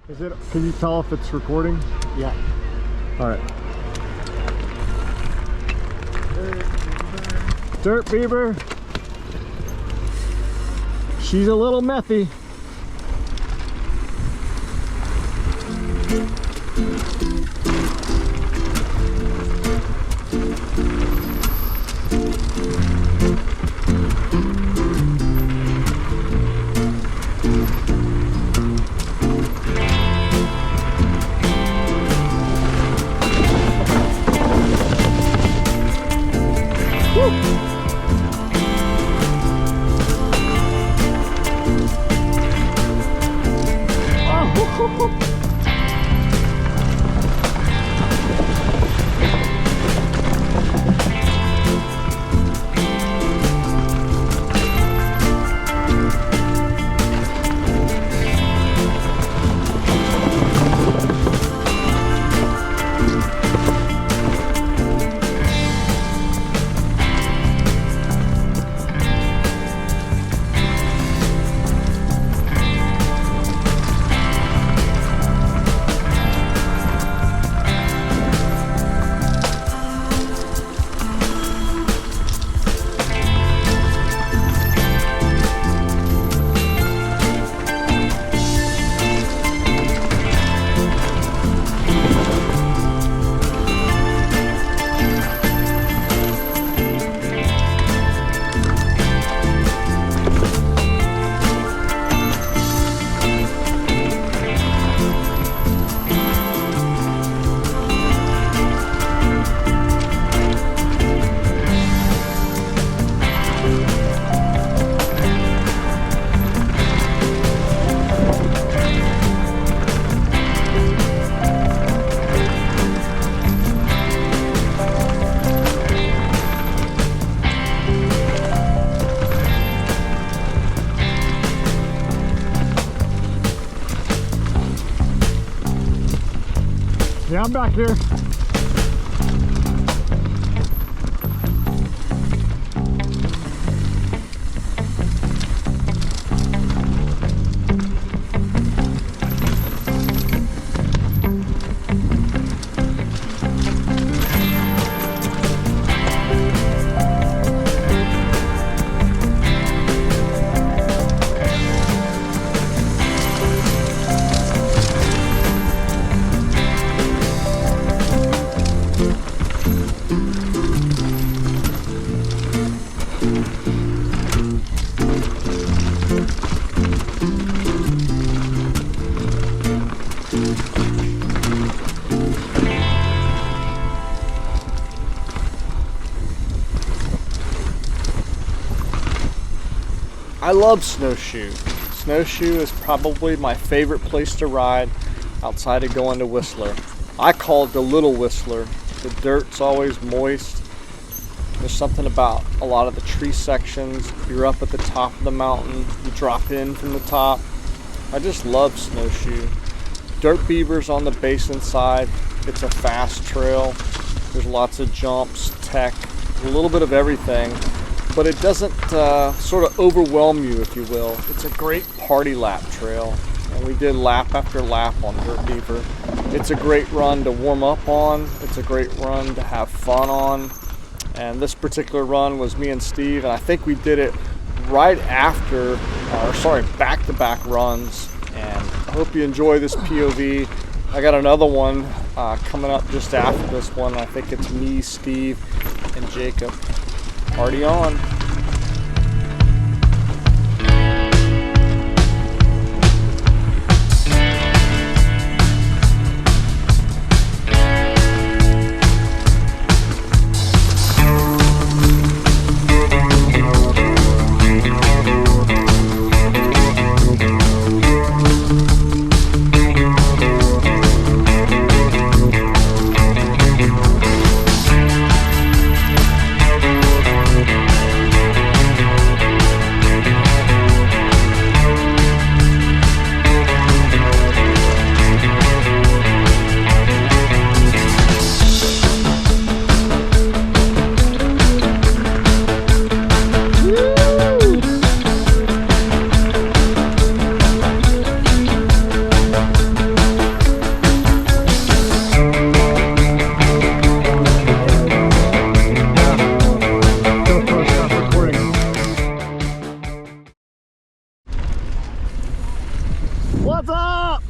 Is it? Can you tell if it's recording? Yeah. All right. Dirt Beaver. She's a little methy. Yeah, I'm back here. I love Snowshoe. Snowshoe is probably my favorite place to ride outside of going to Whistler. I call it the little Whistler. The dirt's always moist. There's something about a lot of the tree sections. You're up at the top of the mountain. You drop in from the top. I just love Snowshoe. Dirt Beaver's on the basin side. It's a fast trail. There's lots of jumps, tech, a little bit of everything. But it doesn't sort of overwhelm you, if you will. It's a great party lap trail, and we did lap after lap on Dirt Beaver. It's a great run to warm up on. It's a great run to have fun on. And this particular run was me and Steve, and I think we did it right after, back-to-back runs. And I hope you enjoy this POV. I got another one coming up just after this one. I think it's me, Steve, and Jacob. Party on. What's up?